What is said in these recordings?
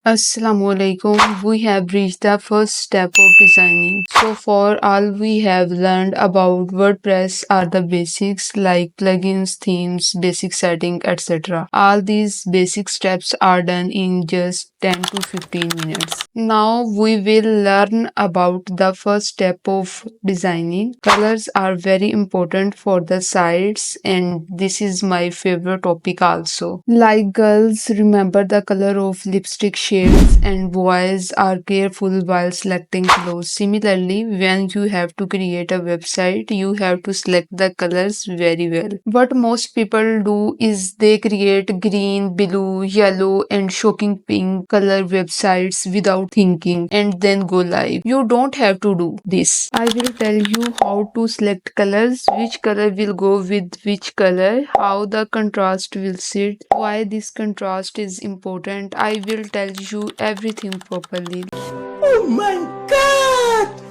Assalamualaikum. We have reached the first step of designing. So far, all we have learned about WordPress are the basics like plugins, themes, basic setting, etc. All these basic steps are done in just 10 to 15 minutes. Now we will learn about the first step of designing. Colors are very important for the sites, and this is my favorite topic also. Like girls remember the color of lipstick shades and boys are careful while selecting clothes. Similarly, when you have to create a website, you have to select the colors very well. What most people do is they create green, blue, yellow and shocking pink color websites without thinking and then go live. You don't have to do this. I will tell you how to select colors, which color will go with which color, how the contrast will sit, why this contrast is important. I will tell you everything properly. Oh my god!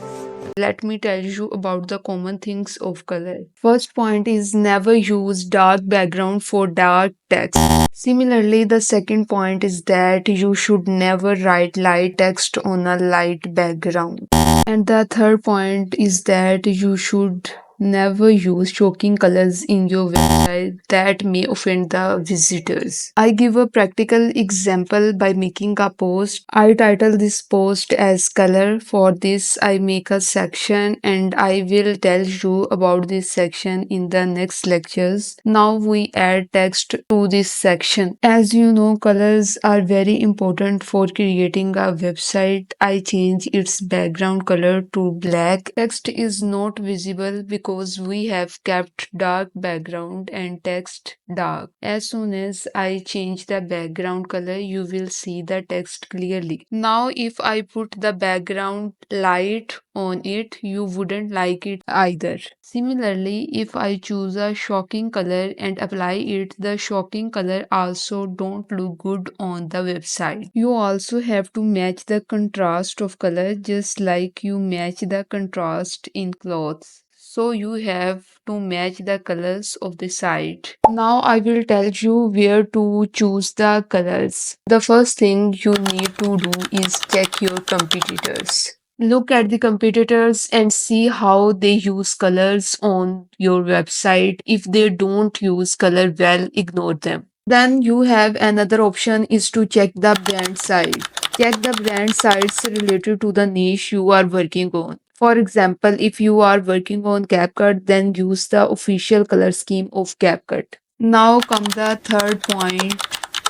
Let me tell you about the common things of color. First point is never use dark background for dark text. Similarly, the second point is that you should never write light text on a light background. And the third point is that you should never use shocking colors in your website that may offend the visitors. I give a practical example by making a post. I title this post as color. For this, I make a section and I will tell you about this section in the next lectures. Now we add text to this section. As you know, colors are very important for creating a website. I change its background color to black. Text is not visible because we have kept dark background and text dark. As soon as I change the background color, you will see the text clearly. Now if I put the background light on it, you wouldn't like it either. Similarly, if I choose a shocking color and apply it, the shocking color also don't look good on the website. You also have to match the contrast of color just like you match the contrast in clothes. So you have to match the colors of the site. Now I will tell you where to choose the colors. The first thing you need to do is check your competitors. Look at the competitors and see how they use colors on your website. If they don't use color well, ignore them. Then you have another option is to check the brand site. Check the brand sites related to the niche you are working on. For example, if you are working on CapCut, then use the official color scheme of CapCut. Now come the third point,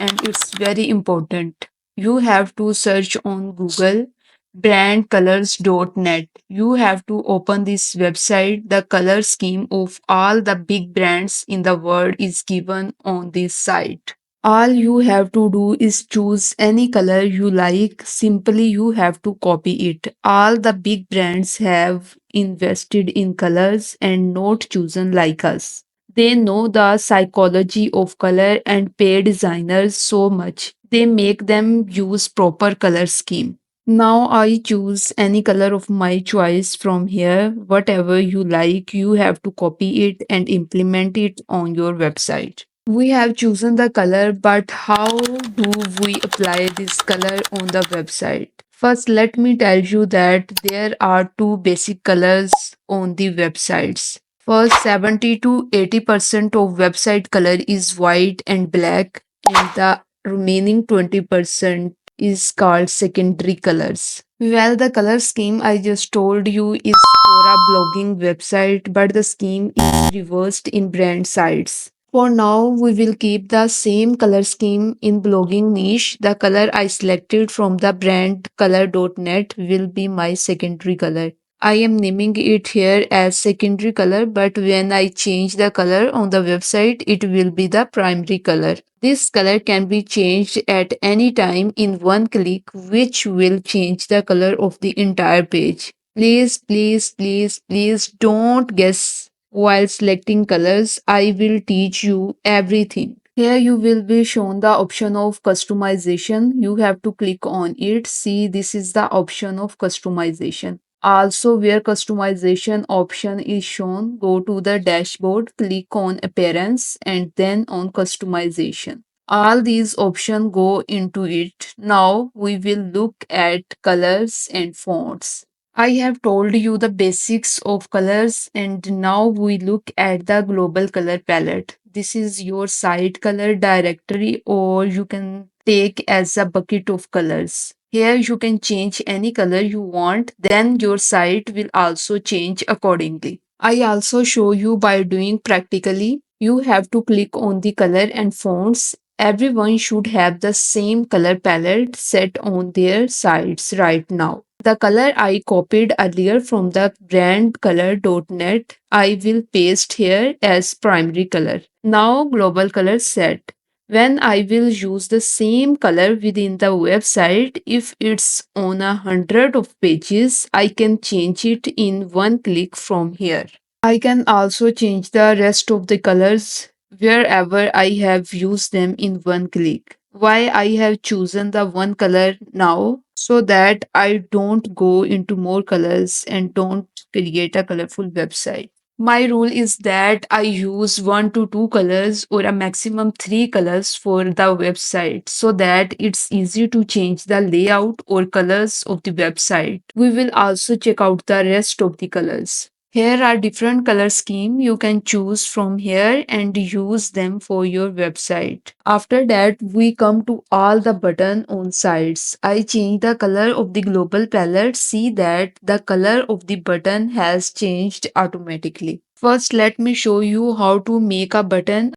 and it's very important. You have to search on Google brandcolors.net. You have to open this website. The color scheme of all the big brands in the world is given on this site. All you have to do is choose any color you like. Simply you have to copy it. All the big brands have invested in colors and not chosen like us. They know the psychology of color and pay designers so much. They make them use proper color scheme. Now I choose any color of my choice from here. Whatever you like, you have to copy it and implement it on your website. We have chosen the color, but how do we apply this color on the website? First, let me tell you that there are two basic colors on the websites. First, 70 to 80% of website color is white and black, and the remaining 20% is called secondary colors. Well, the color scheme I just told you is for a blogging website, but the scheme is reversed in brand sites. For now, we will keep the same color scheme in blogging niche. The color I selected from the brand color.net will be my secondary color. I am naming it here as secondary color, but when I change the color on the website, it will be the primary color. This color can be changed at any time in one click, which will change the color of the entire page. Please don't guess while selecting colors. I will teach you everything. Here you will be shown the option of customization. You have to click on it. See, this is the option of customization. Also, where customization option is shown, go to the dashboard, click on appearance and then on customization. All these options go into it. Now we will look at colors and fonts. I have told you the basics of colors and now we look at the global color palette. This is your site color directory or you can take as a bucket of colors. Here you can change any color you want, then your site will also change accordingly. I also show you by doing practically. You have to click on the color and fonts. Everyone should have the same color palette set on their sites right now. The color I copied earlier from the brandcolor.net, I will paste here as primary color. Now global color set. When I will use the same color within the website, if it's on 100 of pages, I can change it in one click from here. I can also change the rest of the colors wherever I have used them in one click. Why I have chosen the one color now so that I don't go into more colors and don't create a colorful website. My rule is that I use one to two colors or a maximum three colors for the website so that it's easy to change the layout or colors of the website. We will also check out the rest of the colors. Here are different color scheme you can choose from here and use them for your website. After that we come to all the button on sides. I change the color of the global palette. See that the color of the button has changed automatically. First let me show you how to make a button.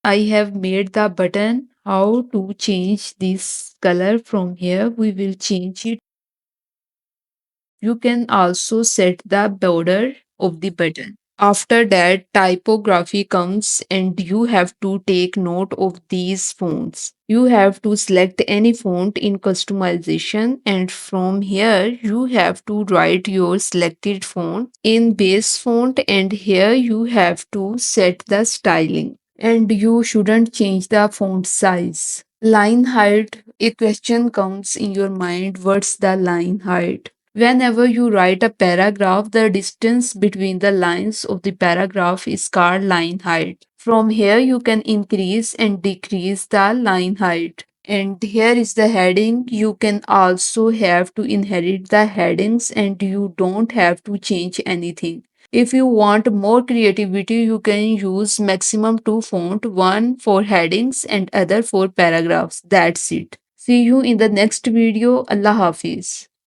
I have made the button. How to change this color from here? We will change it. You can also set the border of the button. After that, typography comes and you have to take note of these fonts. You have to select any font in customization and from here you have to write your selected font in base font and here you have to set the styling. And you shouldn't change the font size. Line height, a question comes in your mind, what's the line height? Whenever you write a paragraph, the distance between the lines of the paragraph is called line height. From here, you can increase and decrease the line height. And here is the heading. You can also have to inherit the headings and you don't have to change anything. If you want more creativity, you can use maximum two font, one for headings and other for paragraphs. That's it. See you in the next video. Allah Hafiz.